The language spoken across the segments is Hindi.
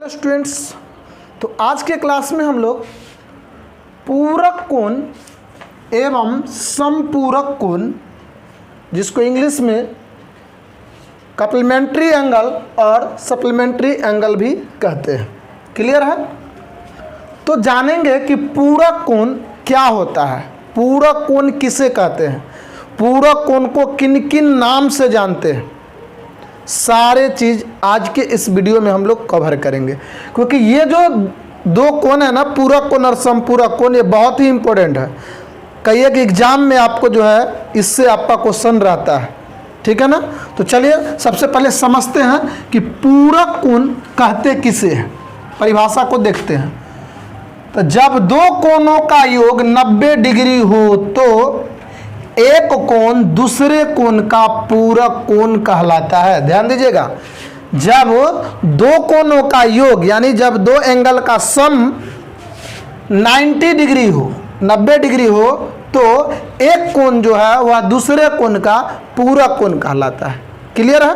स्टूडेंट्स, तो आज के क्लास में हम लोग पूरक कोण एवं समपूरक कोण, जिसको इंग्लिश में कप्लीमेंट्री एंगल और सप्लीमेंट्री एंगल भी कहते हैं। क्लियर है? तो जानेंगे कि पूरक कोण क्या होता है, पूरक कोण किसे कहते हैं, पूरक कोण को किन किन नाम से जानते हैं। सारे चीज़ आज के इस वीडियो में हम लोग कवर करेंगे, क्योंकि ये जो दो कोण है ना, पूरक कोण और समपूरक कोण, ये बहुत ही इंपॉर्टेंट है। कई एक एग्जाम में आपको जो है इससे आपका क्वेश्चन रहता है, ठीक है ना। तो चलिए सबसे पहले समझते हैं कि पूरक कोण कहते किसे हैं, परिभाषा को देखते हैं। तो जब दो कोणों का योग 90 डिग्री हो तो एक कोण दूसरे कोण का पूरक कोण कहलाता है। ध्यान दीजिएगा, जब दो कोणों का योग यानी जब दो एंगल का सम 90 डिग्री हो, 90 डिग्री हो, तो एक कोण जो है वह दूसरे कोण का पूरक कोण कहलाता है। क्लियर है?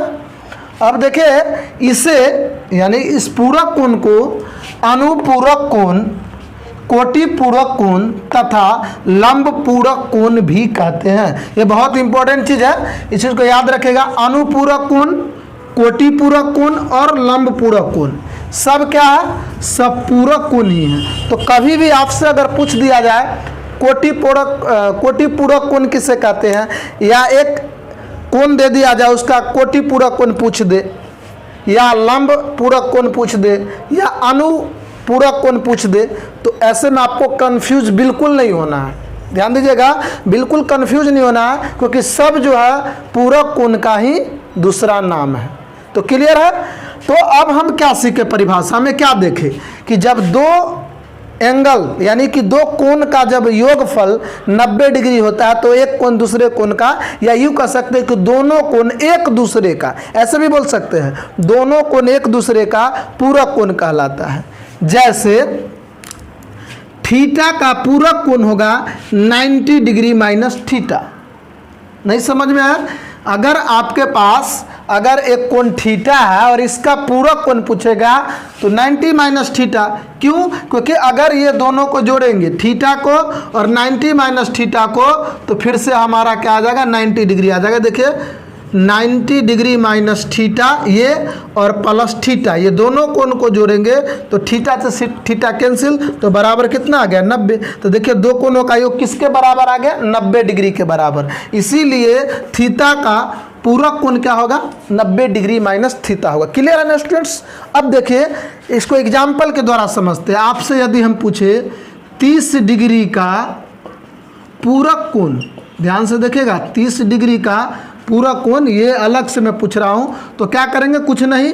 अब देखिए, इसे यानी इस पूरक कोण को अनुपूरक कोण, कोटि पूरक कोण तथा लंब पूरक कोण भी कहते हैं। ये बहुत इंपॉर्टेंट चीज है, इस चीज को याद रखेगा। अनुपूरक कोण, कोटि पूरक कोण और लंब पूरक कोण सब क्या है? सब पूरक कोण ही है। तो कभी भी आपसे अगर पूछ दिया जाए कोटि पूरक कोण किसे कहते हैं, या एक कोण दे दिया जाए उसका कोटि पूरक कोण पूछ दे, या लंब पूरक कोण पूछ दे, या अनुपूरक कोण पूछ दे, तो ऐसे में आपको कंफ्यूज बिल्कुल नहीं होना है। ध्यान दीजिएगा, बिल्कुल कंफ्यूज नहीं होना है, क्योंकि सब जो है पूरक कोण का ही दूसरा नाम है। तो क्लियर है? तो अब हम क्या सीखे, परिभाषा में क्या देखें कि जब दो एंगल यानी कि दो कोण का जब योगफल 90 डिग्री होता है तो एक कोण दूसरे कोण का, या यूँ कह सकते हैं कि दोनों कोण एक दूसरे का, ऐसे भी बोल सकते हैं, दोनों कोण एक दूसरे का पूरक कोण कहलाता है। जैसे थीटा का पूरक कोण होगा 90 डिग्री माइनस थीटा। नहीं समझ में आया? अगर आपके पास अगर एक कोण थीटा है और इसका पूरक कोण पूछेगा तो 90 माइनस थीटा। क्यों? क्योंकि अगर ये दोनों को जोड़ेंगे, थीटा को और 90 माइनस थीटा को, तो फिर से हमारा क्या आ जाएगा? 90 डिग्री आ जाएगा। देखिए 90 डिग्री माइनस थीटा ये और प्लस थीटा, ये दोनों कोण को जोड़ेंगे तो थीटा से थीटा कैंसिल, तो बराबर कितना आ गया? 90। तो देखिए दो कोणों का योग किसके बराबर आ गया? 90 डिग्री के बराबर। इसीलिए थीटा का पूरक कोण क्या होगा? 90 डिग्री माइनस थीटा होगा। क्लियर है ना स्टूडेंट्स? अब देखिए इसको एग्जाम्पल के द्वारा समझते हैं। आपसे यदि हम पूछे 30 डिग्री का पूरक कोण, ध्यान से देखिएगा, 30 डिग्री का पूरक कोण, ये अलग से मैं पूछ रहा हूँ, तो क्या करेंगे? कुछ नहीं,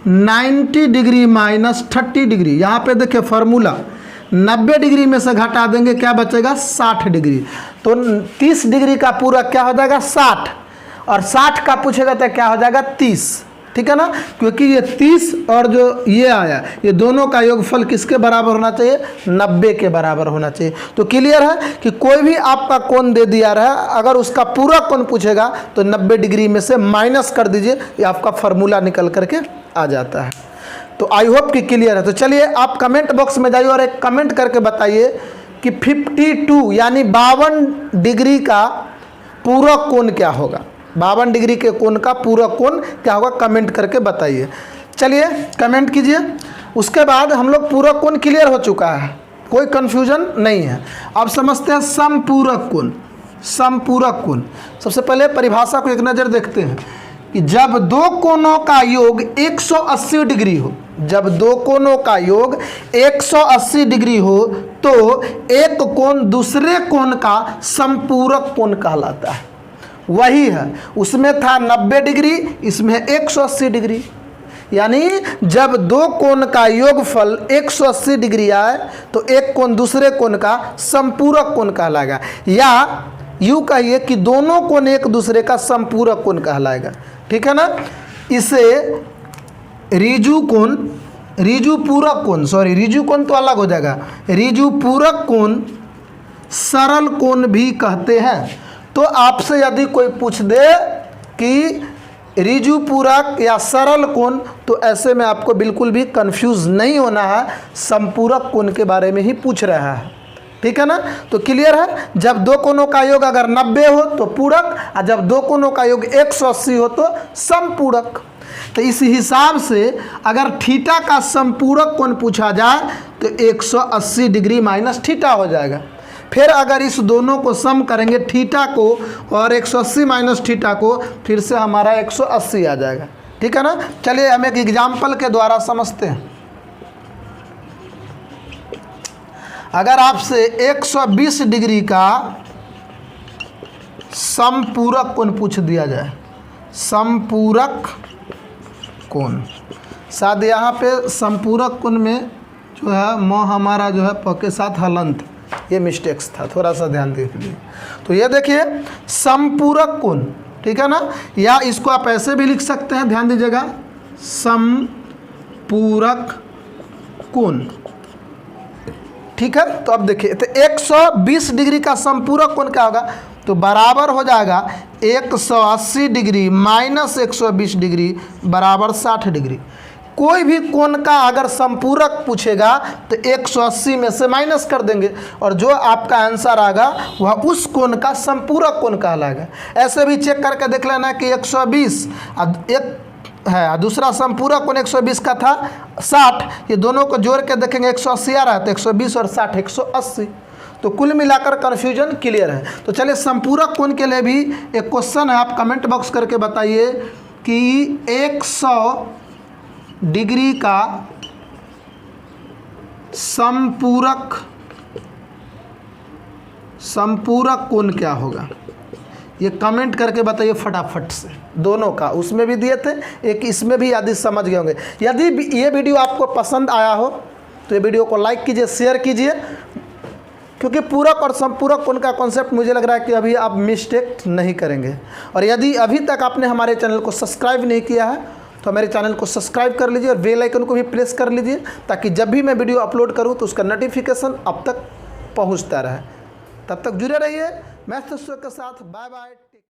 90 डिग्री माइनस 30 डिग्री, यहाँ पे देखिए फार्मूला 90 डिग्री में से घटा देंगे, क्या बचेगा? 60 डिग्री। तो 30 डिग्री का पूरक क्या हो जाएगा? 60, और 60 का पूछेगा तो क्या हो जाएगा? 30। ठीक है ना? क्योंकि ये 30 और जो ये आया, ये दोनों का योगफल किसके बराबर होना चाहिए? 90 के बराबर होना चाहिए। तो क्लियर है कि कोई भी आपका कोण दे दिया रहा है, अगर उसका पूरा कोण पूछेगा तो 90 डिग्री में से माइनस कर दीजिए, ये आपका फार्मूला निकल करके आ जाता है। तो आई होप कि क्लियर है। तो चलिए आप कमेंट बॉक्स में जाइए और एक कमेंट करके बताइए कि 52 यानी 52 डिग्री का पूरक कोण क्या होगा? 52 डिग्री के कोण का पूरक कोण क्या होगा? कमेंट करके बताइए। चलिए कमेंट कीजिए। उसके बाद हम लोग पूरक कोण क्लियर हो चुका है, कोई कन्फ्यूजन नहीं है। अब समझते हैं समपूरक कोण। समपूरक कोण, सबसे पहले परिभाषा को एक नज़र देखते हैं कि जब दो कोणों का योग 180 डिग्री हो, जब दो कोणों का योग 180 डिग्री हो तो एक कोण दूसरे कोण का समपूरक कोण कहलाता है। वही है, उसमें था 90 डिग्री, इसमें 180 डिग्री, यानी जब दो कोण का योगफल 180 डिग्री आए तो एक कोण दूसरे कोण का समपूरक कोण कहलाएगा, या यूँ कहिए कि दोनों कोण एक दूसरे का समपूरक कोण कहलाएगा। ठीक है ना? इसे ऋजु कोण, ऋजु पूरक कोण, सॉरी ऋजु कोण तो अलग हो जाएगा, ऋजु पूरक कोण, सरल कोण भी कहते हैं। तो आपसे यदि कोई पूछ दे कि रिजु पूरक या सरल कोण, तो ऐसे में आपको बिल्कुल भी कंफ्यूज नहीं होना है, समपूरक कोण के बारे में ही पूछ रहा है। ठीक है ना, तो क्लियर है। जब दो कोणों का योग अगर 90 हो तो पूरक, और जब दो कोणों का योग 180 हो तो समपूरक। तो इस हिसाब से अगर थीटा का समपूरक कोण पूछा जाए तो 180 डिग्री माइनस थीटा हो जाएगा। फिर अगर इस दोनों को सम करेंगे, थीटा को और 180 माइनस थीटा को, फिर से हमारा 180 आ जाएगा। ठीक है ना। चलिए हम एक एग्जाम्पल के द्वारा समझते हैं। अगर आपसे 120 डिग्री का समपूरक कोण पूछ दिया जाए, समपूरक कोण, शायद यहाँ पे समपूरक कोण में जो है म हमारा जो है प के साथ हलंत, ये मिस्टेक्स था, थोड़ा सा ध्यान दीजिए। तो ये देखिए समपूरक कोण, ठीक है ना, या इसको आप ऐसे भी लिख सकते हैं, ध्यान दीजिएगा, समपूरक कोण। ठीक है। तो अब देखिए, तो 120 डिग्री का समपूरक कोण क्या होगा, तो बराबर हो जाएगा 180 डिग्री माइनस 120 डिग्री बराबर 60 डिग्री। कोई भी कोण का अगर समपूरक पूछेगा तो 180 में से माइनस कर देंगे और जो आपका आंसर आएगा वह उस कोण का समपूरक कोण कहलाएगा। ऐसे भी चेक करके देख लेना कि 120 एक है, दूसरा समपूरक कोण 120 का था 60, ये दोनों को जोड़ के देखेंगे 180 आ रहा है, तो 120 और 60 180। तो कुल मिलाकर कन्फ्यूजन क्लियर है। तो चलिए समपूरक कोण के लिए भी एक क्वेश्चन है, आप कमेंट बॉक्स करके बताइए कि 100 डिग्री का समपूरक कोण क्या होगा, ये कमेंट करके बताइए फटाफट से। दोनों का उसमें भी दिए थे, एक इसमें भी, यदि समझ गए होंगे। यदि ये वीडियो आपको पसंद आया हो तो ये वीडियो को लाइक कीजिए, शेयर कीजिए, क्योंकि पूरक और समपूरक कोण का कॉन्सेप्ट मुझे लग रहा है कि अभी आप मिस्टेक नहीं करेंगे। और यदि अभी तक आपने हमारे चैनल को सब्सक्राइब नहीं किया है तो हमारे चैनल को सब्सक्राइब कर लीजिए और बेल आइकन को भी प्रेस कर लीजिए, ताकि जब भी मैं वीडियो अपलोड करूं तो उसका नोटिफिकेशन अब तक पहुंचता रहे। तब तक जुड़े रहिए मैथ्स के साथ। Bye bye.